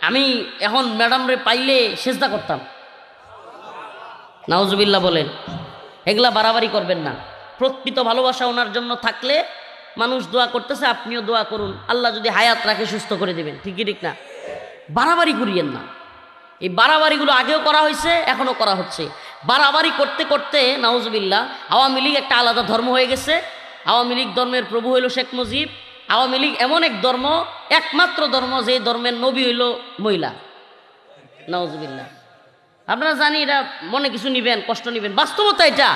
আমি এখন ম্যাডামরে পাইলে সেজদা করতাম। নাউজুবিল্লাহ বলেন। এগুলা বাড়াবাড়ি করবেন না। প্রকৃত ভালোবাসা ওনার জন্য থাকলে মানুষ দোয়া করতেছে, আপনিও দোয়া করুন, আল্লাহ যদি হায়াত রাখে সুস্থ করে দেবেন। ঠিকই ঠিক না? বাড়াবাড়ি করিয়েন না। এই বাড়াবাড়িগুলো আগেও করা হয়েছে, এখনও করা হচ্ছে। বাড়াবাড়ি করতে করতে নাউজুবিল্লাহ আওয়ামী লীগ একটা আলাদা ধর্ম হয়ে গেছে। আওয়ামী লীগ ধর্মের প্রভু হইল শেখ মুজিব। আওয়ামী লীগ এমন এক ধর্ম, একমাত্র ধর্ম যে ধর্মের নবী হইল মহিলা। নাউজুবিল্লাহ। আপনারা জানি এটা মনে কিছু নিবেন, কষ্ট নিবেন, বাস্তবতা এটা।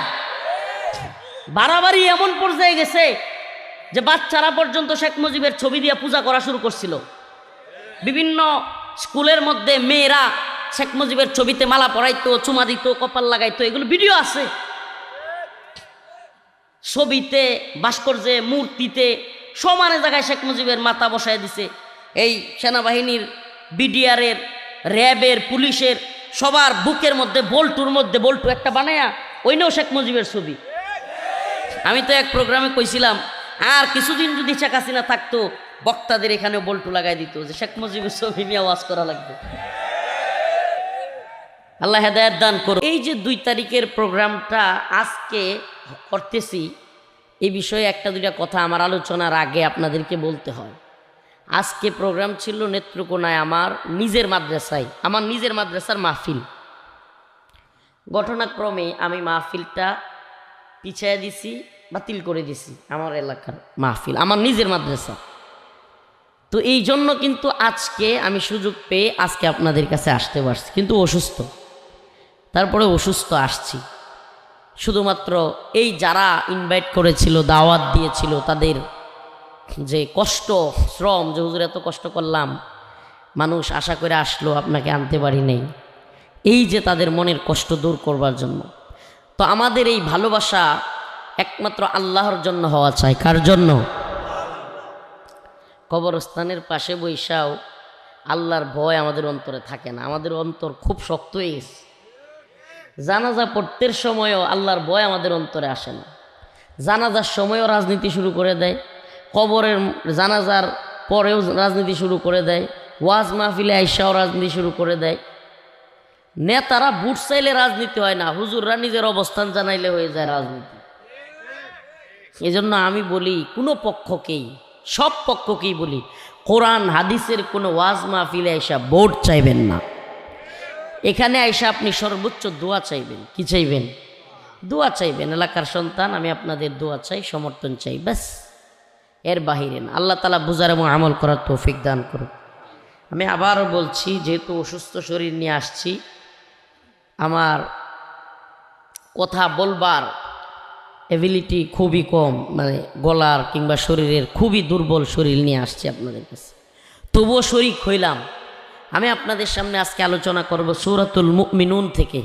বাড়াবাড়ি এমন পর্যায়ে গেছে যে বাচ্চারা পর্যন্ত শেখ মুজিবের ছবি দিয়ে পূজা করা শুরু করছিল। বিভিন্ন স্কুলের মধ্যে মেয়েরা শেখ মুজিবের ছবিতে মালা পরাইতো, চুমা দিত, কপাল লাগাইতো, এগুলো ভিডিও আছে। ছবিতে, ভাস্কর্যে, মূর্তিতে সমানে জায়গায় শেখ মুজিবের মাথা বসায় দিছে। এই সেনাবাহিনীর, বিডিআরের, র্যাবের, পুলিশের সবার বুকের মধ্যে বল্টুর মধ্যে বল্টু একটা বানায়া ওইটাও শেখ মুজিবের ছবি। আমি তো এক প্রোগ্রামে কইছিলাম, আর কিছুদিন যদি শেখ হাসিনা থাকতো বক্তাদের এখানে বল্টু লাগাই দিত যে শেখ মুজিবের ছবি নিয়ে আওয়াজ করা লাগবে। আল্লাহ হেদায়েত দান করুন। এই যে 2 তারিখের প্রোগ্রামটা আজকে করতেছি, এই বিষয়ে একটা দুইটা কথা আমার আলোচনার আগে আপনাদেরকে বলতে হয়। আজকে প্রোগ্রাম ছিল নেত্রকোনায়, আমার নিজের মাদ্রাসায়, আমার নিজের মাদ্রাসার মাহফিল। ঘটনাক্রমে আমি মাহফিলটা পিছিয়ে দিছি, বাতিল করে দিছি। আমার এলাকার মাহফিল, আমার নিজের মাদ্রাসা। তো এই জন্য কিন্তু আজকে আমি সুযোগ পেয়ে আজকে আপনাদের কাছে আসতে পারছি, কিন্তু অসুস্থ। তারপরে অসুস্থ আসছি শুধুমাত্র এই যারা ইনভাইট করেছিল, দাওয়াত দিয়েছিল, তাদের যে কষ্ট, শ্রম, যে হুজুর এত কষ্ট করলাম, মানুষ আশা করে আসলো, আপনাকে আনতে পারি নাই, এই যে তাদের মনের কষ্ট দূর করবার জন্য। তো আমাদের এই ভালোবাসা একমাত্র আল্লাহর জন্য হওয়া চাই। কার জন্য? কবরস্থানের পাশে বৈশাও আল্লাহর ভয় আমাদের অন্তরে থাকে না। আমাদের অন্তর খুব শক্ত হয়ে গেছে। জানাজা পড়তে সময়ও আল্লাহর ভয় আমাদের অন্তরে আসে না। জানাজার সময়ও রাজনীতি শুরু করে দেয়, কবরের জানাজার পরেও রাজনীতি শুরু করে দেয়, ওয়াজ মাহফিলে আইসাও রাজনীতি শুরু করে দেয়। নেতারা বুট চাইলে রাজনীতি হয় না, হুজুররা নিজের অবস্থান জানাইলে হয়ে যায় রাজনীতি। এই জন্য আমি বলি, কোনো পক্ষকেই, সব পক্ষকেই বলি, কোরআন হাদিসের কোনো ওয়াজ মাহফিলে আইসা ভোট চাইবেন না। এখানে আইসা আপনি সর্বোচ্চ দোয়া চাইবেন। কি চাইবেন? দোয়া চাইবেন। এলাকার সন্তান, আমি আপনাদের দোয়া চাই, সমর্থন চাই, ব্যাস, এর বাহিরে না। আল্লাহ তাআলা বুঝার এবং আমল করার তৌফিক দান করুন। আমি আবারও বলছি, যেহেতু অসুস্থ শরীর নিয়ে আসছি, আমার কথা বলবার এবিলিটি খুবই কম, মানে গলার কিংবা শরীরের খুবই দুর্বল শরীর নিয়ে আসছে আপনাদের কাছে। তবুও শরীক হইলাম। আমি আপনাদের সামনে আজকে আলোচনা করব সূরাতুল মুমিনুন থেকে।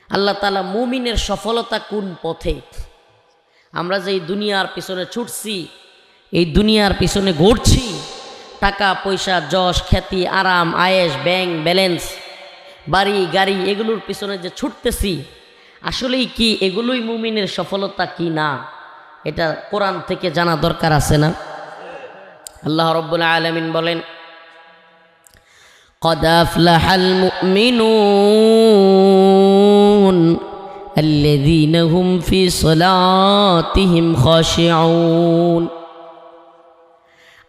আল্লাহ তাআলা মুমিনের সফলতা কোন পথে। আমরা যে এই দুনিয়ার পিছনে ছুটছি, এই দুনিয়ার পিছনে ঘুরছি, টাকা পয়সা, যশ, খ্যাতি, আরাম, আয়েশ, ব্যাংক ব্যালেন্স, বাড়ি গাড়ি, এগুলোর পিছনে যে ছুটতেছি, আসলেই কি এগুলোই মুমিনের সফলতা কি না, এটা কোরআন থেকে জানা দরকার আছে না? আল্লাহ রাব্বুল আলামিন বলেন, قد أفلح المؤمنون الذين هم في صلاتهم خاشعون।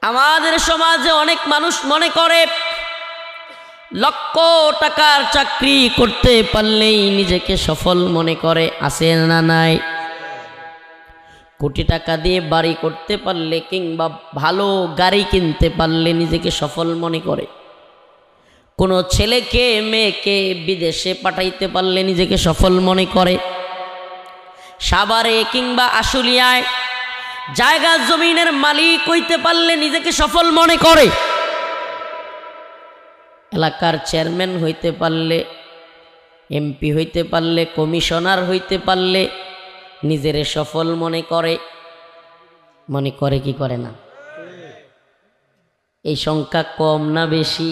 আমাদের সমাজে অনেক মানুষ মনে করে লক্ষ টাকার চাকরি করতে পারলেই নিজেকে সফল মনে করে। আছে না নাই? কোটি টাকা দিয়ে বাড়ি করতে পারলে কিংবা ভালো গাড়ি কিনতে পারলে নিজেকে সফল মনে করে। কোনো ছেলেকে মেয়েকে বিদেশে পাঠাইতে পারলে নিজেকে সফল মনে করে। সাভারে কিংবা আশুলিয়ায় জায়গা জমিনের মালিক হইতে পারলে নিজেকে সফল মনে করে। এলাকার চেয়ারম্যান হইতে পারলে, এমপি হইতে পারলে, কমিশনার হইতে পারলে নিজেরে সফল মনে করে। মনে করে কি করে না? এই সংখ্যা কম না বেশি?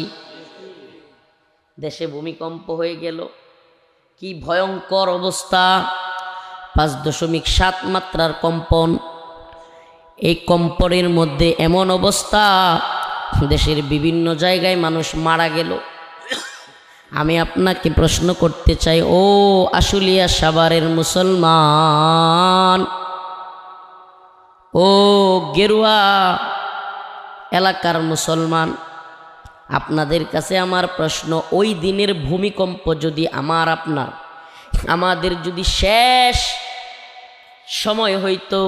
দেশে ভূমিকম্প হয়ে গেল, কি ভয়ঙ্কর অবস্থা! 5.7 মাত্রার কম্পন। এই কম্পনের মধ্যে এমন অবস্থা দেশের বিভিন্ন জায়গায় মানুষ মারা গেল। আমি আপনাকে প্রশ্ন করতে চাই, ও আশুলিয়া সাভারের মুসলমান, ও গেরুয়া এলাকার মুসলমান, আপনাদের কাছে আমার প্রশ্ন, ওই দিনের ভূমিকম্প যদি আমাদের যদি শেষ সময় হইতো,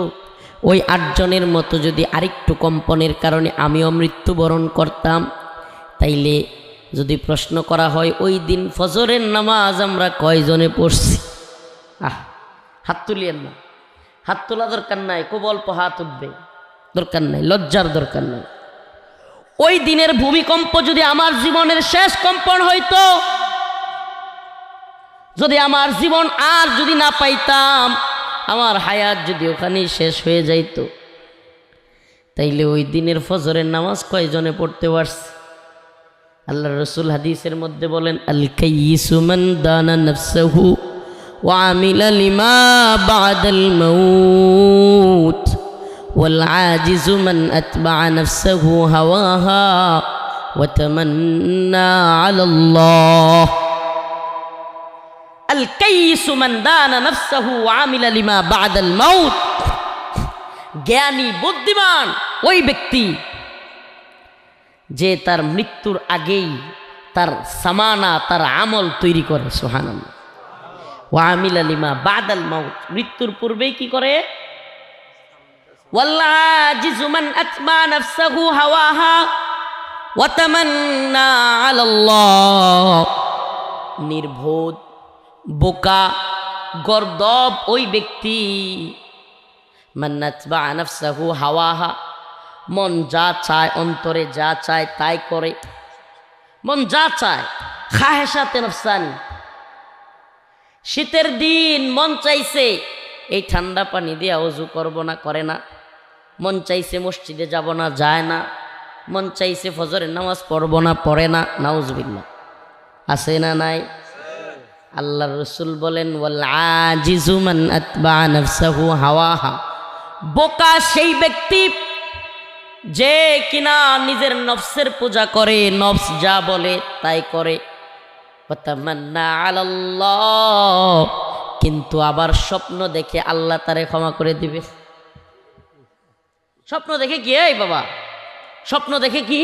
ওই 8 জনের মতো যদি আরেকটু কম্পনের কারণে আমিও মৃত্যুবরণ করতাম, তাইলে যদি প্রশ্ন করা হয় ওই দিন ফজরের নামাজ আমরা কয়জনে পড়ছি? হাত তুলিয়েন না, হাত তোলা দরকার নাই, খুব অল্প হাত উঠবে, দরকার নাই, লজ্জার দরকার নাই। ওই দিনের ভূমিকম্প যদি আমার জীবনের শেষ কম্পন হইতো, যদি আমার জীবন আর যদি না পাইতাম, আমার হায়াত যদি ওখানেই শেষ হয়ে যাইতো, তাইলে ওই দিনের ফজরের নামাজ কয়জনে পড়তে পারছে? আল্লাহ রসুল হাদিসের মধ্যে বলেন, আল কাইয়িসু মান দানা নাফসাহু ওয়া আমিলা লিমা বাদাল মাউত ওয়াল আজিজু মান আতবা'a নাফসাহু হাওয়াহা ওয়া তামান্না আলাল্লাহ। আল কাইয়িসু মান দানা নাফসাহু ওয়া আমিলা লিমা বাদাল মাউত, জ্ঞানী বুদ্ধিমান ওই ব্যক্তি যে তার মৃত্যুর আগেই তার সামানা, তার আমল তৈরি করে। সুবহানাল্লাহ। ওয়া আমিলা লিমা বাদাল মাউত, মৃত্যুর পূর্বেই কি করে? ওয়াল আজিজু মান আতমা নাফসাহু হাওয়াহা ওয়া তামান্না আলাল্লাহ, নির্বোধ বোকা গর্দব ওই ব্যক্তি, মান আতবা নাফসাহু হাওয়াহা, মন যা চায়, অন্তরে যা চায় তাই করে, মন যা চায়, খাহেসাতে নফসানি। শীতের দিন মন চাইছে এই ঠান্ডা পানি দিয়ে ওযু করব না, করে না। মন চাইছে মসজিদে যাব না, যায় না। মন চাইছে ফজরের নামাজ পড়ব না, পড়ে না। নাউজুবিল্লাহ, আছে না নাই? আল্লাহর রাসূল বলেন, ওয়াল আজিজু মান আতবা নাফসাহু হাওয়াহা, বোকা সেই ব্যক্তি যে কিনা নিজের নফসের পূজা করে, নফস যা বলে তাই করে। ওয়া তামান্না আলাল্লাহ, কিন্তু আবার স্বপ্ন দেখে আল্লাহ তারে ক্ষমা করে দিবে। স্বপ্ন দেখে কি? এই বাবা, স্বপ্ন দেখে কি?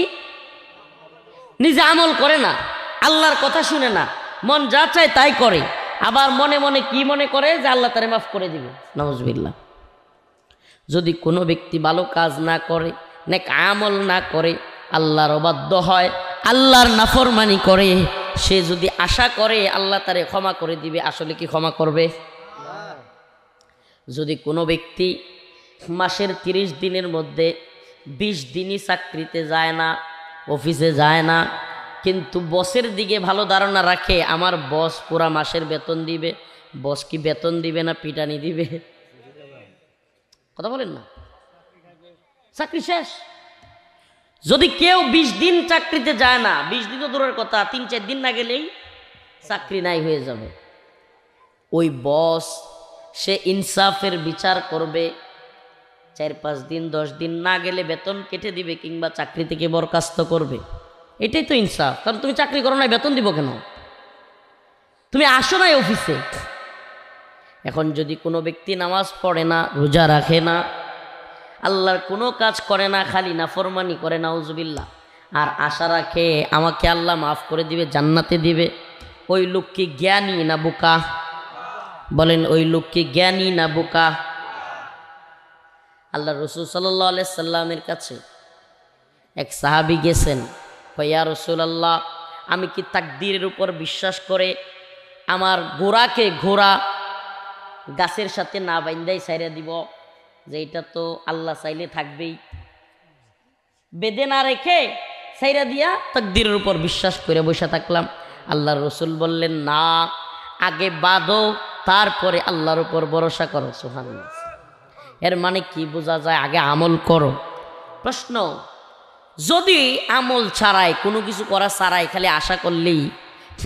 নিজে আমল করে না, আল্লাহর কথা শুনে না, মন যা চায় তাই করে, আবার মনে মনে কি মনে করে যে আল্লাহ তারে মাফ করে দিবে। নাউজুবিল্লাহ। যদি কোনো ব্যক্তি ভালো কাজ না করে, নেক আমল না করে, আল্লাহর অবাধ্য হয়, আল্লাহর নাফরমানি করে, সে যদি আশা করে আল্লাহ তারে ক্ষমা করে দিবে, আসলে কি ক্ষমা করবে? যদি কোনো ব্যক্তি মাসের 30 দিনের মধ্যে 20 দিনই চাকরিতে যায় না, অফিসে যায় না, কিন্তু বসের দিকে ভালো ধারণা রাখে, আমার বস পুরা মাসের বেতন দিবে, বস কি বেতন দিবে না পিটানি দিবে? কথা বলেন না, চাকরি শেষ। যদি কেউ 20 দিন চাকরিতে যায় না, 20 দিন তো দূরের কথা, 3-4 দিন না গেলেই চাকরি নাই হয়ে যাবে, ওই বস সে ইনসাফের বিচার করবে, 4-5 দিন 10 দিন না গেলে বেতন কেটে দিবে, কিংবা চাকরি থেকে বরখাস্ত করবে। এটাই তো ইনসাফ। কারণ তুমি চাকরি করো না, বেতন দিব কেন? তুমি আসো নাই অফিসে। এখন যদি কোনো ব্যক্তি নামাজ পড়ে না, রোজা রাখে না, আল্লাহর কোনো কাজ করে না, খালি নাফরমানি করে, নাউজুবিল্লাহ, আর আশা রাখে আমাকে আল্লাহ মাফ করে দিবে, জান্নাতে দিবে, ওই লোক কি জ্ঞানী না বোকা? বলেন, ওই লোক কি জ্ঞানী না বোকা? আল্লাহ রাসূল সাল্লাল্লাহু আলাইহি সাল্লামের কাছে এক সাহাবী গেছেন, ইয়া রাসূলুল্লাহ, আমি কি তাকদীরের উপর বিশ্বাস করে আমার ঘোড়া গাছের সাথে না বাইন্দাই ছাইরা দিব, যে এটা তো আল্লাহ চাইলে থাকবেই, বেঁধে না রেখে ছাইরা দিয়া তাকদীরের উপর বিশ্বাস করে বসে থাকলাম? আল্লাহর রাসূল বললেন, না, আগে বাঁধো, তারপরে আল্লাহর উপর ভরসা করো। সুবহানাল্লাহ। এর মানে কি বোঝা যায়? আগে আমল করো। প্রশ্ন, যদি আমল ছাড়াই, কোনো কিছু করা ছাড়াই খালি আশা করলেই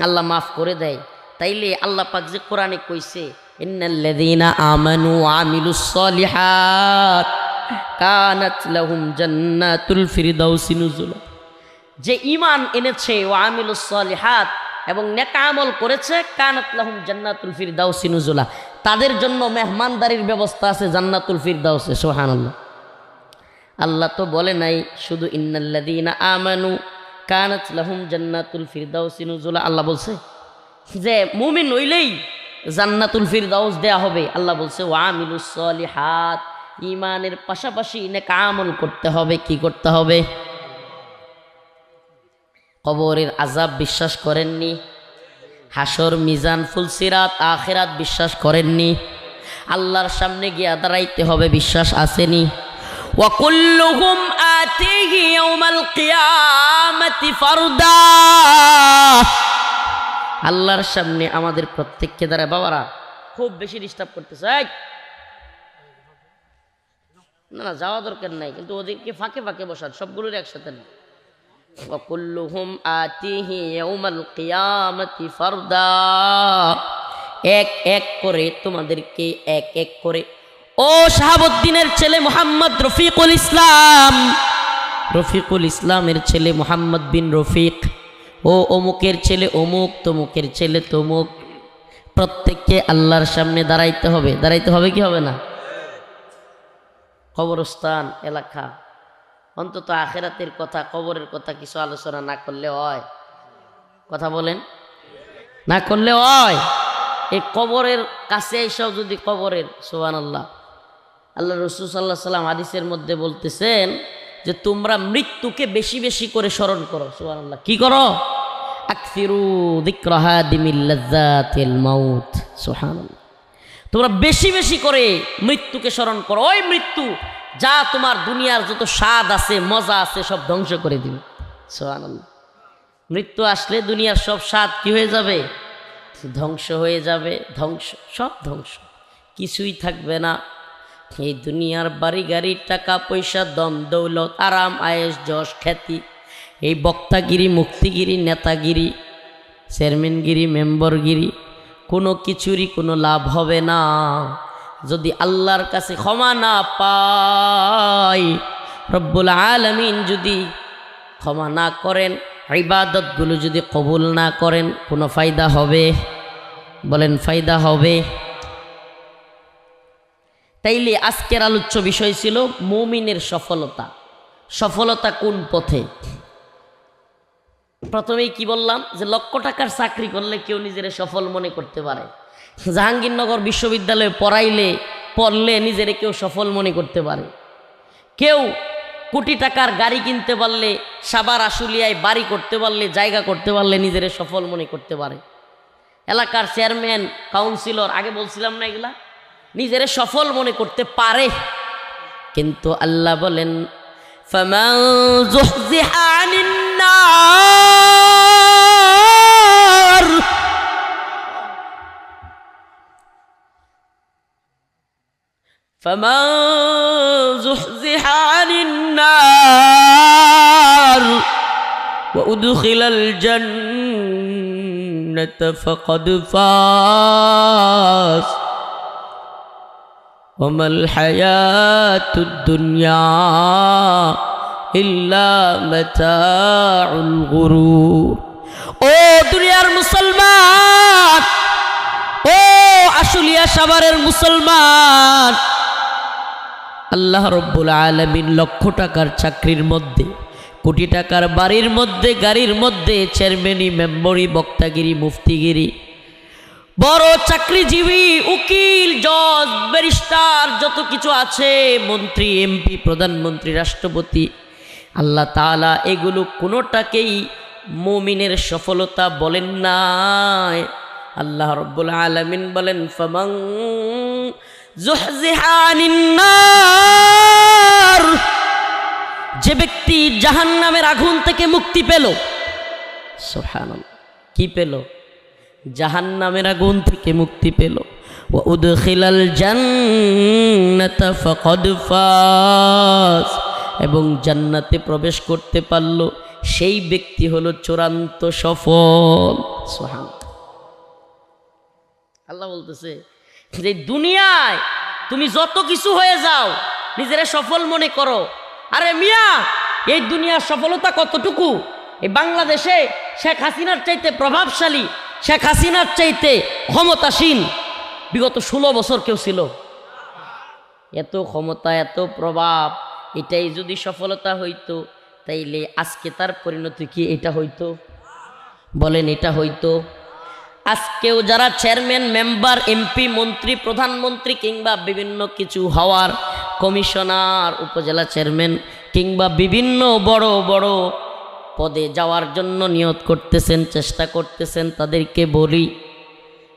আল্লাহ মাফ করে দেয়, তাইলে আল্লাহ পাক যে কোরআনে কইছে, ইন্নাল্লাযীনা আমানু ওয়া আমিলুস সলিহাত কানাত লাহুম জান্নাতুল ফিরদাউসি নুজুলা, যে ঈমান এনেছে ওয়া আমিলুস সালিহাত এবং নেক আমল করেছে, কানাত লাহুম জান্নাতুল ফিরদাউসি নুজুলা, তাদের জন্য মেহমানদারির ব্যবস্থা আছে জান্নাতুল ফিরদাউসে। সুবহানাল্লাহ। আল্লাহ তো বলে নাই শুধু ইন্নাল্লাযীনা আমানু কানাত লাহুম জান্নাতুল ফিরদাউসি নুজুলা, আল্লাহ বলছে যে মুমিন হইলেই জান্নাতুল ফিরদাউস দেয়া হবে। আল্লাহ বলছে ওয়া আমিলুস সালিহাত, ঈমানের পাশাপাশি নেক আমল করতে হবে। কি করতে হবে? কবরের আযাব বিশ্বাস করেননি? হাসর, মিজান, ফুলসিরাত, আখিরাত বিশ্বাস করেননি? আল্লাহর সামনে গিয়ে দাঁড়াইতে হবে বিশ্বাস আসেনি? ওয়া কুল্লুহুম আতিহি ইয়াউমাল কিয়ামাতি ফারদা, আল্লাহর সামনে আমাদের প্রত্যেককে দাঁড়ায়। বাবারা খুব বেশি ডিস্টার্ব করতেছে, না না যাওয়া দরকার নাই, কিন্তু ওদেরকে ফাঁকে ফাঁকে বসান, সবগুলোর একসাথে না। ওয়া কুল্লুহুম আতিহি ইয়াউমাল কিয়ামাতি ফারদা, এক এক করে তোমাদেরকে এক এক করে। ও শাহাবুদ্দিনের ছেলে মোহাম্মদ রফিকুল ইসলাম, রফিকুল ইসলামের ছেলে মোহাম্মদ বিন রফিক, ও অমুকের ছেলে অমুক, তমুকের ছেলে তমুক, প্রত্যেককে আল্লাহর সামনে দাঁড়াইতে হবে। দাঁড়াইতে হবে কি হবে না? কবরস্থান এলাকা, অন্তত আখিরাতের কথা, কবরের কথা কিছু আলোচনা না করলে হয়? কথা বলেন, না করলে হয়? এই কবরের কাছে এসেও যদি কবরের, সুবহানাল্লাহ, আল্লাহ রাসূল সাল্লাল্লাহু আলাইহি ওয়াসাল্লাম হাদিসের মধ্যে বলতেছেন যে তোমরা মৃত্যুকে বেশি বেশি করে স্মরণ করো। সুবহানাল্লাহ। কি করো? আকসিরু যিকরা হাদিমিল লাজ্জাতিল মাউত। সুবহানাল্লাহ। তোমরা বেশি বেশি করে মৃত্যুকে স্মরণ করো, ওই মৃত্যু যা তোমার দুনিয়ার যত স্বাদ আছে, মজা আছে, সব ধ্বংস করে দিবে। সুবহানাল্লাহ। মৃত্যু আসলে দুনিয়ার সব স্বাদ কি হয়ে যাবে? ধ্বংস হয়ে যাবে। ধ্বংস, সব ধ্বংস, কিছুই থাকবে না। এই দুনিয়ার বাড়ি গাড়ি, টাকা পয়সা, দম দৌলত, আরাম আয়েশ, যশ খ্যাতি, এই বক্তাগিরি, মুক্তিগিরি, নেতাগিরি, চেয়ারম্যানগিরি, মেম্বরগিরি, কোনো কিছুরই কোনো লাভ হবে না যদি আল্লাহর কাছে ক্ষমা না পাই। রব্বুল আলামিন যদি ক্ষমা না করেন, ইবাদতগুলো যদি কবুল না করেন, কোনো ফায়দা হবে? বলেন ফায়দা হবে? তাইলে আজকের আলোচ্য বিষয় ছিল মুমিনের সফলতা। সফলতা কোন পথে? প্রথমেই কি বললাম যে লক্ষ টাকার চাকরি করলে কেউ নিজের সফল মনে করতে পারে। জাহাঙ্গীরনগর বিশ্ববিদ্যালয়ে পড়লে নিজের কেউ সফল মনে করতে পারে। কেউ কোটি টাকার গাড়ি কিনতে পারলে, সাভার আশুলিয়ায় বাড়ি করতে পারলে, জায়গা করতে পারলে নিজের সফল মনে করতে পারে। এলাকার চেয়ারম্যান, কাউন্সিলর, আগে বলছিলাম না, এগুলা নিজের সফল মনে করতে পারে। কিন্তু আল্লাহ বলেন ফামান যুহজিহা আনিন নার, ফামান যুহজিহা আনিন নার ওয়া উদখিলাল জান্নাতা ফাকাদ ফাজ ওয়ামাল হায়াতুদ দুনিয়া ইল্লা মাতাউল গুরুর। ও দুনিয়ার মুসলমান, ও আশুলিয়া সাভারের মুসলমান, আল্লাহ রব্বুল আলামিন লক্ষ টাকার চাকরির মধ্যে, কোটি টাকার বাড়ির মধ্যে, গাড়ির মধ্যে, চেয়ারম্যানি, মেম্বরি, বক্তাগিরি, মুফতিগিরি, বড় চাকরিজীবী, উকিল, জজ, ব্যারিস্টার, যত কিছু আছে, মন্ত্রী, এমপি, প্রধানমন্ত্রী, রাষ্ট্রপতি, আল্লাহ তাআলা এগুলো কোনোটাকেই মুমিনের সফলতা বলেন নাই। আল্লাহ রব্বুল আলামিন বলেন ফামান যুহজিহা আনিন নার, যে ব্যক্তি জাহান্নামের আগুন থেকে মুক্তি পেল। সুবহানাল্লাহ। কি পেল? জাহান্নামের আগুন থেকে মুক্তি পেল। ওয়া উদখিলাল জান্নাতা ফাকাদ ফাজ, এবং জান্নাতে প্রবেশ করতে পারল, সেই ব্যক্তি হলো চূড়ান্ত সফল। সুবহানাল্লাহ। আল্লাহ বলতেছে যে দুনিয়ায় তুমি যত কিছু হয়ে যাও, নিজেরা সফল মনে করো, আরে মিয়া এই দুনিয়ার সফলতা কতটুকু? এই বাংলাদেশে শেখ হাসিনার চাইতে প্রভাবশালী, শেখ হাসিনার চাইতে ক্ষমতাসীন বিগত 16 বছর কেউ ছিল? এত ক্ষমতা, এত প্রভাব, এটাই যদি সফলতা হইতো তাইলে আজকে তার পরিণতি কি এটা হইতো? বলেন, এটা হইতো? আজকেও যারা চেয়ারম্যান, মেম্বার, এমপি, মন্ত্রী, প্রধানমন্ত্রী কিংবা বিভিন্ন কিছু হওয়ার, কমিশনার, উপজেলা চেয়ারম্যান কিংবা বিভিন্ন বড় বড় পদে যাওয়ার জন্য নিয়ত করতেছেন, চেষ্টা করতেছেন, তাদেরকে বলি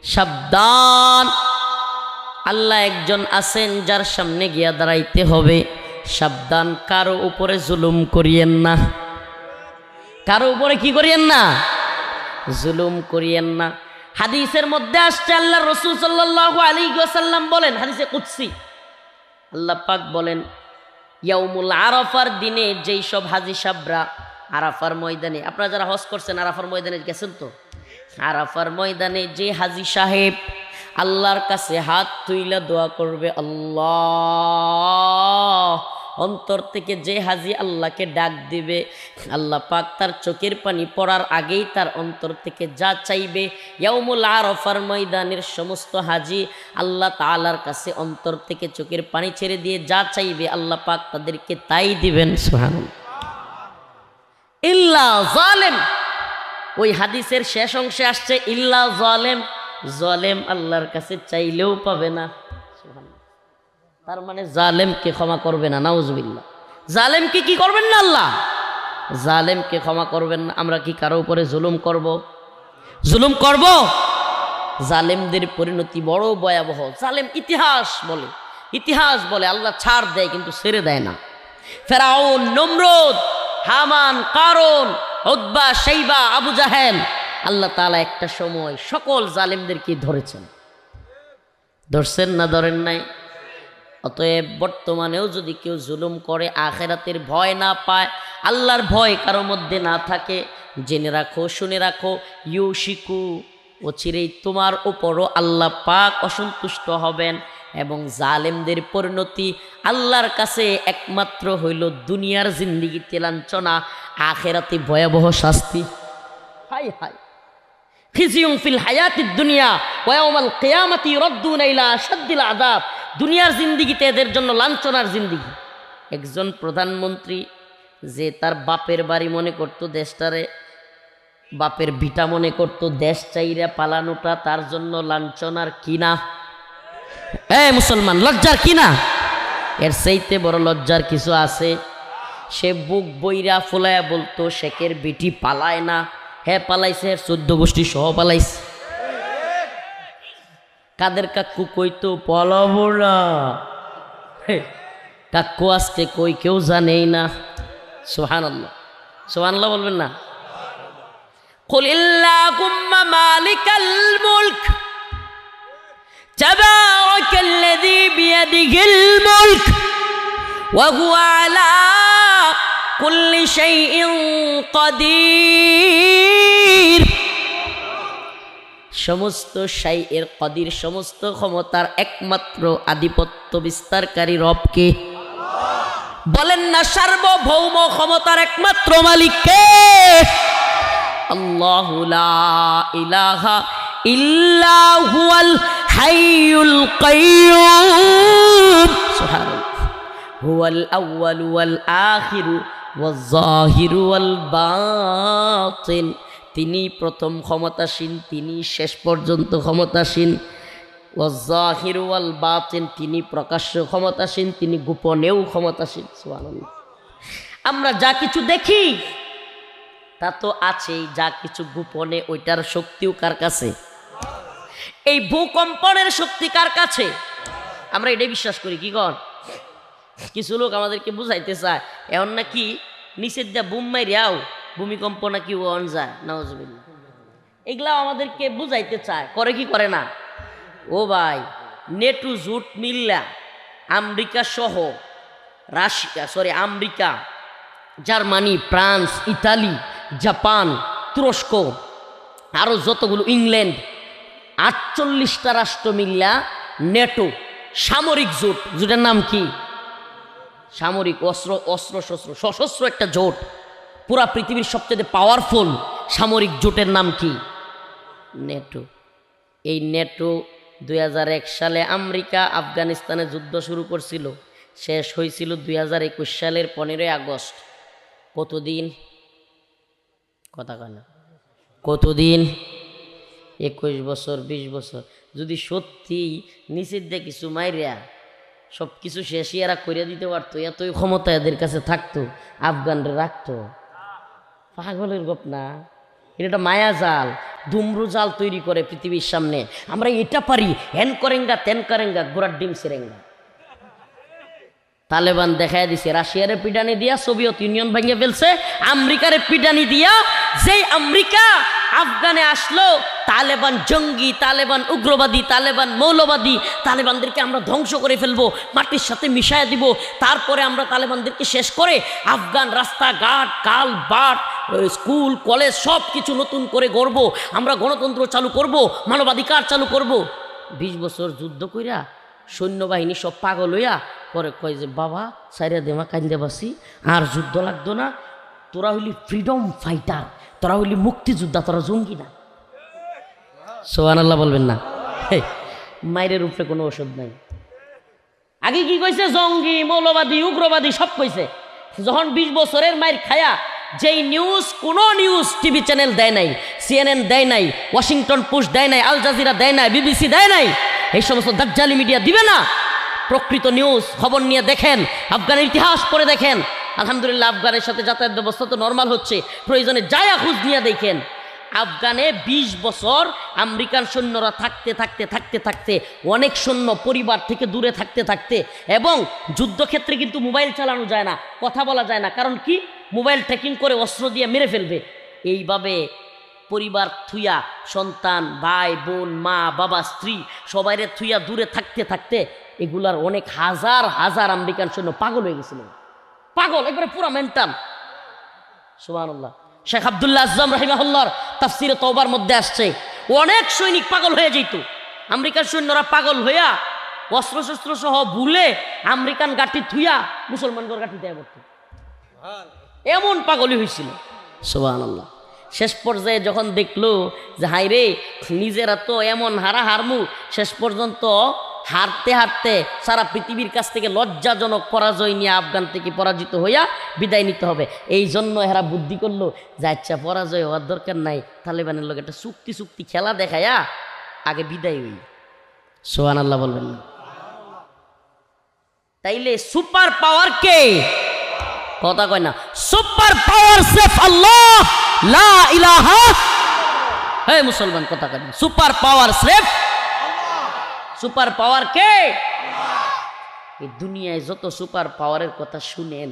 সাবধান। আল্লাহ একজন আছেন যার সামনে গিয়া দাঁড়াইতে হবে। সাবধান, কারো উপরে জুলুম করিয়েন না। কারো উপরে কি করিয়েন না? জুলুম করিয়েন না। হাদিসের মধ্যে আসছে, আল্লাহ রাসূল সাল্লাল্লাহু আলাইহি ওয়াসাল্লাম বলেন, হাদিসে কুদসি, আল্লাহ পাক বলেন, ইয়াউমুল আরাফার দিনে যেই সব হাজী সাহেবরা আরাফার ময়দানে, আপনারা যারা হজ করছেন আরাফার ময়দানে গেছেন তো, আরাফার ময়দানে যে হাজী সাহেব আল্লাহর কাছে হাত তুইলা দোয়া করবে, আল্লাহ, অন্তর থেকে যে হাজী আল্লাহকে ডাক দিবে, আল্লাহ পাক তার চোখের পানি পড়ার আগেই তার অন্তর থেকে যা চাইবে, ইয়াউমুল আরাফার ময়দানের সমস্ত হাজী আল্লাহ তাআলার কাছে অন্তর থেকে চোখের পানি ছেড়ে দিয়ে যা চাইবে আল্লাহ পাক তাদেরকে তাই দিবেন। সুবহানাল্লাহ। ইল্লা জালেম, ওই হাদিসের শেষ অংশে আসছে ইল্লা জালেম, জালেম আল্লাহর কাছে চাইলেও পাবে না। তার মানে জালেমকে ক্ষমা করবে না, নাউজুবিল্লাহ। জালেমকে কি করবেন না আল্লাহ? জালেমকে ক্ষমা করবেন না। আমরা কি কারো উপরে জুলুম করব? জুলুম করব? জালেমদের পরিণতি বড় ভয়াবহ। জালেম ইতিহাস বলে আল্লাহ ছাড় দেয় কিন্তু ছেড়ে দেয় না। ফেরাউন, নমরুদ, হামান, কারুন, উতবা, শাইবা, আবু জাহেল, আল্লাহ তাআলা একটা সময় সকল জালেমদেরকে ধরেছেন। ধরছেন না ধরেন নাই? অতএব বর্তমানেও যদি কেউ জুলুম করে, আখিরাতের ভয় না পায়, আল্লাহর ভয় কারো মধ্যে না থাকে, জেনে রাখো, শুনে রাখো, ইউশিকু, অচিরেই তোমার উপরও আল্লাহ পাক অসন্তুষ্ট হবেন এবং জালেমদের পরিণতি আল্লাহর কাছে একমাত্র হইল দুনিয়ার জিন্দেগিতে লাঞ্ছনা, আখিরাতে ভয়াবহ শাস্তি। হাই হাই, খিজিউম ফিল হায়াতিদ দুনিয়া ওয়া ইয়াউমাল কিয়ামাতি ইউরাদ্দুনা ইলা আশাদ্দিল আযাব। দুনিয়ার জিন্দেগিতে এদের জন্য লাঞ্ছনার জিন্দেগি। একজন প্রধানমন্ত্রী যে তার বাপের বাড়ি মনে করতো, দেশটারে বাপের ভিটা মনে করতো, দেশ চাইরা পালানোটা তার জন্য লাঞ্ছনার কিনা? মুসলমান, লজ্জার কিনা? এর চাইতে বড় লজ্জার কিছু আছে? সে বুক বইরা ফুলায়া বলতো শেখের বেটি পালায় না। হ্যাঁ পালাইছে, 14 গোষ্ঠী সহ পালাইছে। কাদের কাকু কইতো পালাবো না, কাকু আজকে কই কেউ জানেই না। সুবহানাল্লাহ, সুবহানাল্লাহ বলবেন না? কুল ইল্লাহুম্মা মালিকাল মুলক তাবারাকাল্লাযী বিয়াদিহিল মুলক ওয়া হুয়া আলা কুল্লি শাইইন কাদির। সমস্ত শাইয়ের কাদির, সমস্ত ক্ষমতার একমাত্র আধিপত্য বিস্তারকারী রবকে। বলেন না সার্বভৌম ক্ষমতার একমাত্র মালিক কে? আল্লাহু লা ইলাহা ইল্লা হুয়াল হাইয়ুল কাইয়্যুম। সুবহানাল্লাহ। হুয়াল আউয়ালু ওয়াল আখিরু ওয়াজ যাহিরু ওয়াল বাতিন। তিনি প্রথম ক্ষমতাসীন, তিনি শেষ পর্যন্ত ক্ষমতাসীন। ওয়াজ যাহিরু ওয়াল বাতিন, তিনি প্রকাশ্য ক্ষমতাসীন, তিনি গোপনেও ক্ষমতাসীন। সুবহানাল্লাহ। আমরা যা কিছু দেখি তা তো আছেই, যা কিছু গোপনে ওইটার শক্তিও কার কাছে? এই ভূকম্পনের শক্তি কার কাছে? আমরা এটাই বিশ্বাস করি। কি কর? কিছু লোক আমাদেরকে বুঝাইতে চায় এখন নাকি নিচের যা বুম মাইরাও ভূমিকম্প নাকি ওয়ান যায়, নাউজুবিল্লাহ। এগুলাও আমাদেরকে বুঝাইতে চায়, করে কি করে না? ও ভাই, নেটু জুট মিল্লা আমেরিকা সহ America, Germany, France, Italy, Japan, তুরস্ক, আরও যতগুলো, ইংল্যান্ড, 48টা রাষ্ট্র মিল্লা নেটো সামরিক জোট, জোটের নাম কি? সামরিক অস্ত্র শস্ত্র সশস্ত্র একটা জোট, পুরা পৃথিবীর সবচেয়ে পাওয়ারফুল সামরিক জোটের নাম কি? নেটো। এই নেটো 2001 সালে আমেরিকা আফগানিস্তানে যুদ্ধ শুরু করছিল, শেষ হয়েছিল 2021 সালের 15 আগস্ট। কতদিন? কথা কয় না, কতদিন? 21 বছর, 20 বছর। যদি সত্যি নিচের দিয়ে কিছু মাইরিয়া সব কিছু শেষই এরা করিয়া দিতে পারতো, এতই ক্ষমতা এদের কাছে থাকতো, আফগানরা রাখতো। পাগলের গপ না, এটা একটা মায়া জাল, দুমরু জাল তৈরি করে পৃথিবীর সামনে। আমরা এটা পারি, হ্যান করেঙ্গা তেন করেঙ্গা, গোড়ার ডিম সেরেঙ্গা। তালেবান দেখায় দিছে, রাশিয়ারে পিটানি দিয়া সোভিয়েত ইউনিয়ন ভেঙে ফেলছে, আমেরিকারে পিটানি দিয়া। যেই আমেরিকা আফগানে আসলো, তালেবান জঙ্গি, তালেবান উগ্রবাদী, তালেবান মৌলবাদী, তালেবানদেরকে আমরা ধ্বংস করে ফেলবো, মাটির সাথে মিশায় দিব। তারপরে আমরা তালেবানদেরকে শেষ করে আফগান রাস্তাঘাট, কাল বাট, স্কুল কলেজ সব কিছু নতুন করে গড়ব, আমরা গণতন্ত্র চালু করব, মানবাধিকার চালু করব। 20 বছর যুদ্ধ কইরা সৈন্যবাহিনী সব পাগল হইয়া পরে কয় যে বাবা সাইরা দেমা কান্দে বাসি, আর যুদ্ধ লাগতো না, তোরা হইলি ফ্রিডম ফাইটার, তোরা হইলি মুক্তিযোদ্ধা, তোরা জঙ্গি না। সুবহানাল্লাহ বলবেন না? মায়ের উপরে কোনো ওষুধ নাই। আগে কি কইছে? জঙ্গি, মৌলবাদী, উগ্রবাদী সব কইছে। যখন 20 বছরের মায়ের খায়া যেই নিউজ, কোনো নিউজ টিভি চ্যানেল দেয় নাই, CNN দেয় নাই, ওয়াশিংটন পোস্ট দেয় নাই, আল জাজিরা দেয় নাই, BBC দেয় নাই, এই সমস্ত দাজ্জালি মিডিয়া দিবে না। প্রকৃত নিউজ খবর নিয়ে দেখেন, আফগানের ইতিহাস পড়ে দেখেন। আলহামদুলিল্লাহ আফগানের সাথে যাতায়াত ব্যবস্থা তো নর্মাল হচ্ছে, প্রয়োজনে যায়া খোঁজ নিয়ে দেখেন। আফগানে 20 বছর আমেরিকান সৈন্যরা থাকতে থাকতে থাকতে থাকতে, অনেক সৈন্য পরিবার থেকে দূরে থাকতে থাকতে, এবং যুদ্ধক্ষেত্রে কিন্তু মোবাইল চালানো যায় না, কথা বলা যায় না। কারণ কি? মোবাইল ট্র্যাকিং করে অস্ত্র দিয়ে মেরে ফেলবে। এইভাবে পরিবার থুইয়া, সন্তান, ভাই বোন, মা বাবা, স্ত্রী সবাইরে থুইয়া দূরে থাকতে থাকতে এগুলার অনেক হাজার হাজার আমেরিকান সৈন্য পাগল হয়ে গেছিল, পাগল একবারে পুরা মেন্টাল। সুবহানাল্লাহ। শেখ আব্দুল্লাহ আজম রাহিমাহুল্লাহর তাফসিরে তওবার মধ্যে আসছে, অনেক সৈনিক পাগল হয়ে যেত। আমেরিকান সৈন্যরা পাগল হইয়া অস্ত্র শস্ত্র সহ ভুলে আমেরিকান গাঠি থুইয়া মুসলমানদের গাঠি দেয় পড়ত, এমন পাগলই হয়েছিল। সুবহানাল্লাহ। শেষ পর্যায়ে যখন দেখলো যে হাই রে, নিজেরা তো এমন হারমু, শেষ পর্যন্ত হারতে হারতে সারা পৃথিবীর কাছ থেকে লজ্জাজনক পরাজয় নিয়ে আফগান থেকে পরাজিত হইয়া বিদায় নিতে হবে। এই জন্য এরা বুদ্ধি করলো যে আচ্ছা পরাজয় হওয়ার দরকার নাই, তালেবানের লোক একটা চুক্তি খেলা দেখায়া আগে বিদায় হই। সুবহানাল্লাহ বলবেন না? তাইলে সুপার পাওয়ার কে? কথা কয় না। সুপার পাওয়ার সেফ আল্লাহ, লা ইলাহা। হে মুসলমান কথা কয় না, সুপার পাওয়ার সেফ সুপার পাওয়ার কে? এই দুনিয়ায় যত সুপার পাওয়ারের কথা শুনেন,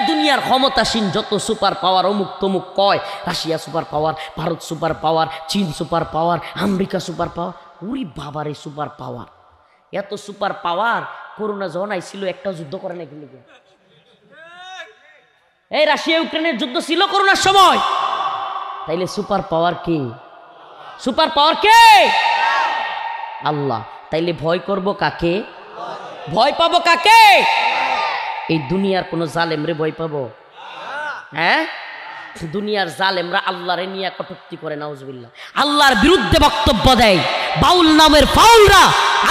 দুনিয়ার ক্ষমতাসীন যত সুপার পাওয়ার অমুক তমুক কয়, রাশিয়া super power, Bharat super power, চীন সুপার পাওয়ার, আমেরিকা সুপার পাওয়ার, ওরে বাবার এই সুপার পাওয়ার, এত সুপার পাওয়ার। করোনা যখন আইছিল একটাও যুদ্ধ করে না কিন্তু। এই রাশিয়া ইউক্রেনের যুদ্ধ ছিল করোনার সময়। তাইলে সুপার পাওয়ার কে? সুপার পাওয়ার কে? আল্লাহ। তাইলে ভয় করব কাকে? ভয় পাবো কাকে? এই দুনিয়ার কোন জালেমরে ভয় পাবো? হ্যাঁ, দুনিয়ার জালেমরা আল্লাহরে নিয়ে কটূক্তি করে, নাউজুবিল্লাহ, আল্লাহর বিরুদ্ধে বক্তব্য দেয়। বাউল নামের ফাউলরা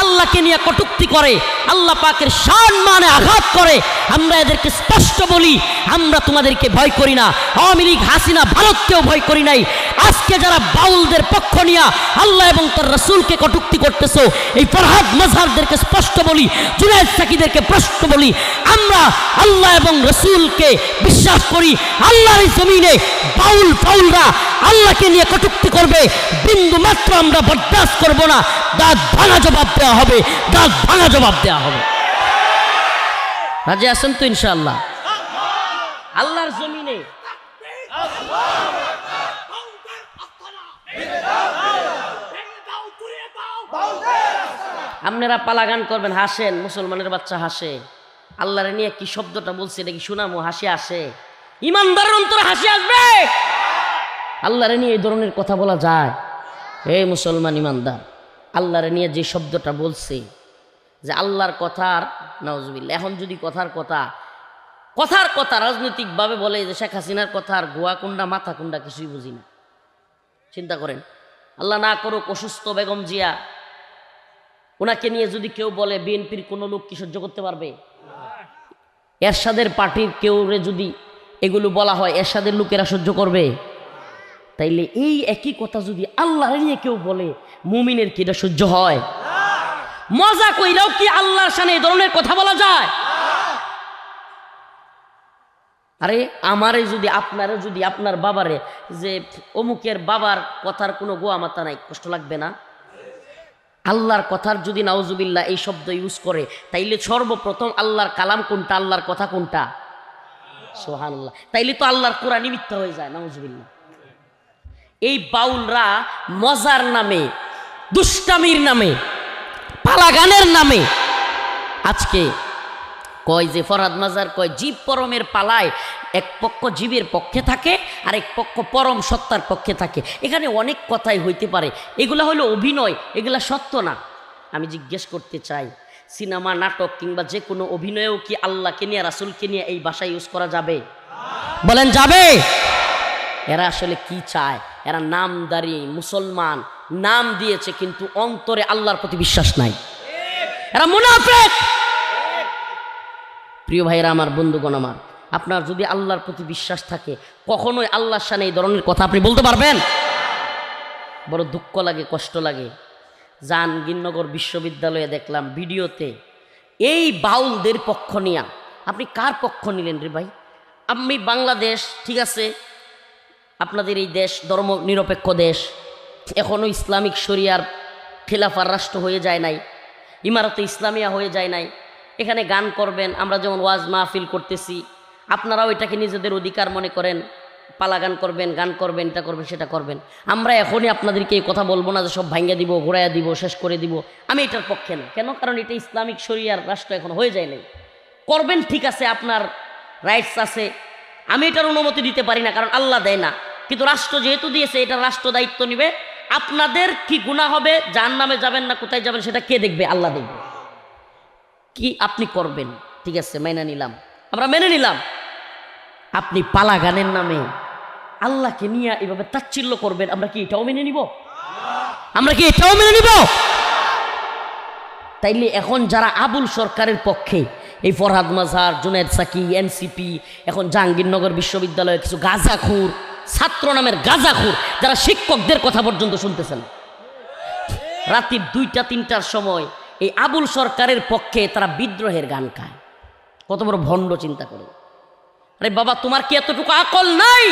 আল্লাহকে নিয়ে কটূক্তি করে, আল্লাহ পাকের শান মানে আঘাত করে। আমরা এদেরকে স্পষ্ট বলি, আমরা তোমাদেরকে ভয় করি না। আওয়ামী লীগ, হাসিনা, ভারতকেও ভয় করি নাই। আজকে যারা বাউলদের পক্ষ নিয়ে আল্লাহ এবং তার রাসূলকে কটূক্তি করতেছো, এই ফরহাদ মাজহারদেরকে স্পষ্ট বলি, জুনায়েদ সাকিদেরকে স্পষ্ট বলি, আমরা আল্লাহ এবং রাসূলকে বিশ্বাস করি। আল্লাহর জমিনে বাউল ফাউলরা আল্লাহকে নিয়ে কটূক্তি করবে, বিন্দু মাত্র আমরা বরদাস্ত করব না। দাঁত ভাঙা জবাব দেওয়া হবে, দাঁত ভাঙা জবাব দেওয়া হবে। রাজি আছেন তো ইনশাআল্লাহ? আল্লাহর জমিনে আপনারা পালা গান করবেন, হাসেন, মুসলমানের বাচ্চা হাসে। আল্লাহরে নিয়ে কি শব্দটা বলছে এটা কি শোনামো? হাসি আসে? ইমানদারের অন্তরে হাসি আসবে? আল্লাহরে নিয়ে এই ধরনের কথা বলা যায়? এই মুসলমান ইমানদার, আল্লাহরে নিয়ে যে শব্দটা বলছে, যে আল্লাহর কথার, নাউজুবিল্লাহ, এখন যদি কথার কথা কথার কথা রাজনৈতিকভাবে বলে যে শেখ হাসিনার কথা আর গোয়া কুন্ডা মাথা কুন্ডা কিছুই বুঝি না। চিন্তা করেন, আল্লাহ না করুক অসুস্থ বেগম জিয়া, ওনাকে নিয়ে যদি কেউ বলে বিএনপির কোনো লোক কি সহ্য করতে পারবে? এরশাদের পার্টির কেউ যদি এগুলো বলা হয় এরশাদের লোকেরা সহ্য করবে? তাইলে এই একই কথা যদি আল্লাহর নিয়ে কেউ বলে মুমিনের কি এটা সহ্য হয়? মজা কইরাও কি আল্লাহর সামনে এই ধরনের কথা বলা যায়? আরে আমারে যদি আপনারে যদি আপনার বাবারে যে অমুকের বাবার কথার কোনো গোয়া মাথা নাই, কষ্ট লাগবে না? আল্লাহর কথার যদি নাউজুবিল্লাহ এই শব্দ ইউজ করে, তাইলে সর্বপ্রথম আল্লাহর কালাম কোনটা, আল্লাহর কথা কোনটা? সুবহানাল্লাহ। তাইলে তো আল্লাহর কোরআনই মিথ্যা হয়ে যায়, নাউজুবিল্লাহ। এই বাউলরা মজার নামে, দুষ্টামির নামে, পালাগানের নামে আজকে কয় যে ফরহাদ মাজার কয় জীব পরমের পালায় এক পক্ষ জীবের পক্ষে থাকে আর এক পক্ষ পরম সত্তার পক্ষে থাকে। এখানে অনেক কথাই হইতে পারে, এগুলা হলো অভিনয়, এগুলা সত্য না। আমি জিজ্ঞেস করতে চাই, সিনেমা নাটক কিংবা যে কোনো অভিনয়েও কি আল্লাহকে নিয়ে রাসূলকে নিয়ে এই ভাষা ইউজ করা যাবে? বলেন যাবে? এরা আসলে কি চায়? এরা নামদারি মুসলমান, নাম দিয়েছে কিন্তু অন্তরে আল্লাহর প্রতি বিশ্বাস নাই, এরা মুনাফিক। প্রিয় ভাইরা আমার, বন্ধুগণ আমার, আপনার যদি আল্লাহর প্রতি বিশ্বাস থাকে কখনোই আল্লাহর সামনে এই ধরনের কথা আপনি বলতে পারবেন? বড় দুঃখ লাগে, কষ্ট লাগে। জাহাঙ্গীরনগর বিশ্ববিদ্যালয়ে দেখলাম ভিডিওতে এই বাউলদের পক্ষ নিয়া। আপনি কার পক্ষ নিলেন রে ভাই? আমি বাংলাদেশ, ঠিক আছে, আপনাদের এই দেশ ধর্ম নিরপেক্ষ দেশ, এখনও ইসলামিক শরিয়ার খেলাফার রাষ্ট্র হয়ে যায় নাই, ইমারতে ইসলামিয়া হয়ে যায় নাই। এখানে গান করবেন, আমরা যেমন ওয়াজ মাহফিল করতেছি, আপনারাও এটাকে নিজেদের অধিকার মনে করেন, পালা গান করবেন, গান করবেন, এটা করবেন, সেটা করবেন। আমরা এখনই আপনাদেরকে এই কথা বলবো না যে সব ভাঙ্গা দিব, ঘোরাইয়া দিব, শেষ করে দিব। আমি এটার পক্ষে না। কেন? কারণ এটা ইসলামিক শরিয়ার রাষ্ট্র এখন হয়ে যায় নাই। করবেন, ঠিক আছে, আপনার রাইটস আছে, আমি এটার অনুমতি দিতে পারি না, কারণ আল্লাহ দেয় না। কিন্তু রাষ্ট্র যেহেতু দিয়েছে, এটার রাষ্ট্র দায়িত্ব নিবে। আপনাদের কি গুনাহ হবে, জাহান্নামে যাবেন না কোথায় যাবেন সেটা কে দেখবে? আল্লাহ দেখবে। কি আপনি করবেন, ঠিক আছে, মেনে নিলাম, আমরা মেনে নিলাম। আপনি পালা গানের নামে আল্লাহকে নিয়ে এভাবে তাচ্ছিল্য করবেন, আমরা কি এটাও মেনে নিব? আমরা কি এটাও মেনে নিব? তাইলে এখন যারা আবুল সরকারের পক্ষে, এই ফরহাদ মাজার, জুনায়েদ সাকি, এনসিপি, এখন জাহাঙ্গীরনগর বিশ্ববিদ্যালয়ে কিছু গাঁজাখুর ছাত্র নামের গাঁজাখুর, যারা শিক্ষকদের কথা পর্যন্ত শুনতেছেন, রাতে 2টা-3টার সময় এই আবুল সরকারের পক্ষে তারা বিদ্রোহের গান গায়। কত বড় ভণ্ড, চিন্তা করো। আরে বাবা, তোমার কি এতটুকু আকল নাই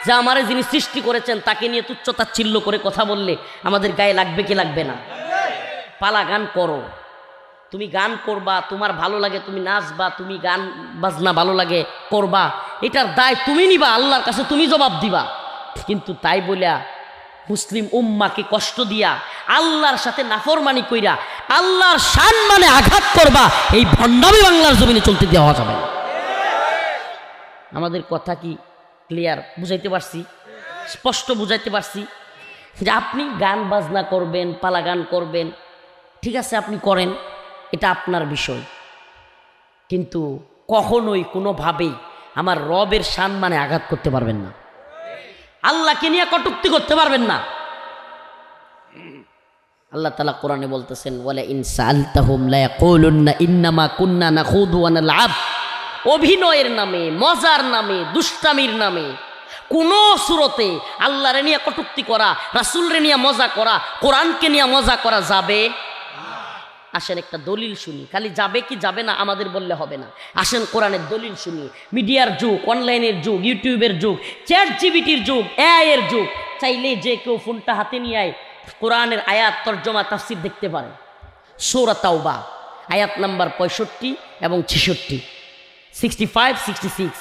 যে আমারে যিনি সৃষ্টি করেছেন তাকে নিয়ে তুচ্ছ তাচ্ছিল্য করে কথা বললে আমাদের গায়ে লাগবে কি লাগবে না? পালা গান করো, তুমি গান করবা, তোমার ভালো লাগে তুমি নাচবা, তুমি গান বাজনা ভালো লাগে করবা, এটার দায় তুমি নিবা, আল্লাহর কাছে তুমি জবাব দিবা। কিন্তু তাই বলিয়া মুসলিম উম্মাকে কষ্ট দিয়া, আল্লাহর সাথে নাফরমানি কইরা আল্লাহর সম্মানে আঘাত করবা, এই ভণ্ডামি বাংলার জমিনে চলতে দেওয়া যাবে না। আমাদের কথা কি ক্লিয়ার? বুঝাইতে পারছি? স্পষ্ট বুঝাইতে পারছি যে আপনি গান বাজনা করবেন, পালা গান করবেন, ঠিক আছে, আপনি করেন, এটা আপনার বিষয়। কিন্তু কখনোই কোনোভাবেই আমার রবের সম্মানে আঘাত করতে পারবেন না, আল্লাহকে নিয়ে কটূক্তি করতে পারবেন না। আল্লাহ তাআলা কোরআনে বলতেছেন, ওয়ালা ইন সাআলতাহুম লা ইয়াকুলুন্না ইন্নামা কুন্না নাখুদু ওয়া নালআব। অভিনয়ের নামে, মজার নামে, দুষ্টামির নামে কোনো সুরতে আল্লাহরে নিয়ে কটূক্তি করা, রাসূলরে নিয়ে মজা করা, কোরআনকে নিয়ে মজা করা যাবে? আসেন একটা দলিল শুনি। খালি যাবে কি যাবে না আমাদের বললে হবে না, আসেন কোরআনের দলিল শুনি। মিডিয়ার যুগ, অনলাইনের যুগ, ইউটিউবের যুগ, চ্যাট জিপিটির যুগ, এআই এর যুগ। চাইলে যে কেউ ফোনটা হাতে নিয়ে কোরআনের আয়াত তর্জমা তাফসীর দেখতে পারে। সূরা তাওবা আয়াত নাম্বার 65 এবং 66, 65, 66,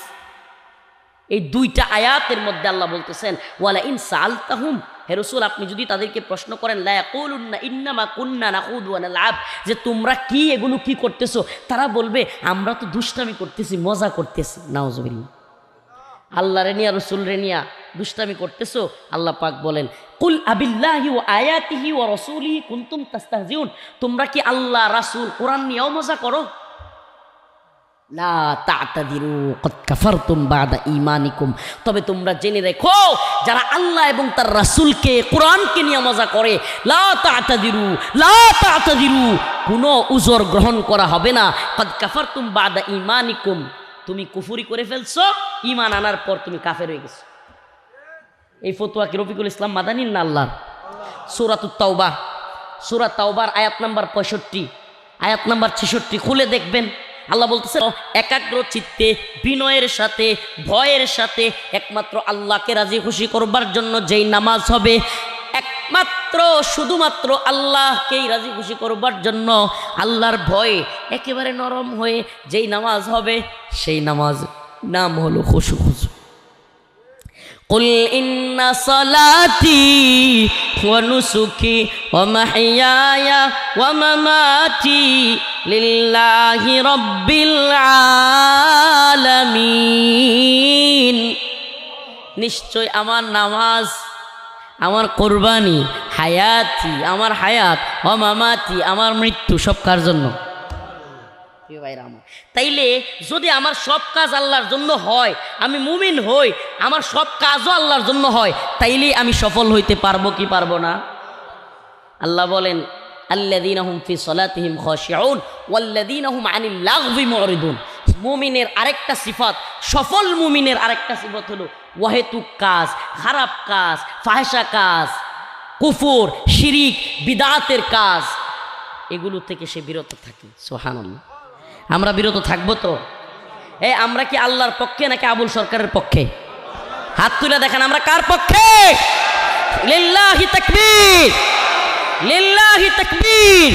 এই 2টা আয়াতের মধ্যে আল্লাহ বলতেছেন, ওয়ালা ইন সাআলতাহুম, হে রাসূল আপনি যদি তাদেরকে প্রশ্ন করেন, লা ইয়াকুলুন্না ইন্নামা কুন্না নাখুদু ওয়া নালআব, যে তোমরা কি এগুলো কি করতেছো, তারা বলবে আমরা তো দুষ্টামি করতেছি, মজা করতেছি। নাউজুবিল্লাহ। আল্লাহরে নিয়া, রাসূলরে নিয়া দুষ্টামি করতেছো। আল্লাহ পাক বলেন, কুল আবিল্লাহি ওয়া আয়াতিহি ওয়া রাসূলিহি কুনতুম তাস্তাহজিউন, তোমরা কি আল্লাহ, রাসূল, কোরআন নিয়েও মজা করো? লা তা'তাদিরু ক্বাদ কাফারতুম বা'দা ঈমানিকুম, তবে তোমরা জেনে রেখো যারা আল্লাহ এবং তার রাসূলকে কোরআনকে নিয়ে মজা করে, লা তা'তাদিরু কোনো উযর গ্রহণ করা হবে না। ক্বাদ কাফারতুম বা'দা ঈমানিকুম, তুমি কুফরি করে ফেলছো, ঈমান আনার পর তুমি কাফের হয়ে গেছো। এই ফতোয়া কি রফিকুল ইসলাম মাদানীর না আল্লাহর? সূরাতুত তাওবা, সূরা তাওবার আয়াত নাম্বার 65, আয়াত নাম্বার 66 খুলে দেখবেন। আল্লাহ বলতেছে একাগ্র চিত্তে বিনয়ের সাথে ভয়ের সাথে একমাত্র আল্লাহকে রাজি খুশি করবার জন্য যেই নামাজ হবে, একমাত্র শুধুমাত্র আল্লাহকেই রাজি খুশি করবার জন্য আল্লাহর ভয়ে একেবারে নরম হয়ে যেই নামাজ হবে, সেই নামাজ নাম হলো খুশু। قل إن صلاتي ونسكي ومحياي ومماتي لله رب العالمين, নিশ্চয় আমার নামাজ, আমার কোরবানি, হায়াতি আমার হায়াত, ও মামাতি আমার মৃত্যু, সব কার জন্য? তাইলে যদি আমার সব কাজ আল্লাহর জন্য হয়, আমি মুমিন হই, আমার সব কাজও আল্লাহর জন্য হয়, তাইলে আমি সফল হইতে পারবো কি পারবো না? আল্লাহ বলেন আল্লাযীনা হুম ফি সলাতিহিম খাশিউন ওয়াল্লাযীনা হুম আনিল লাগবি মুরিদুন। মুমিনের আরেকটা সিফাত, সফল মুমিনের আরেকটা সিফাত হলো ওয়াহেতুক কাজ, খারাপ কাজ, ফাহিশা কাজ, কুফর, শিরিক, বিদআতের কাজ, এগুলো থেকে সে বিরত থাকে। সুবহানাল্লাহ। আমরা বিরত থাকবো তো? আমরা কি আল্লাহর পক্ষে নাকি আবুল সরকারের পক্ষে? হাত তুলে দেখেন আমরা কার পক্ষে? লিল্লাহি তাকবীর, লিল্লাহি তাকবীর।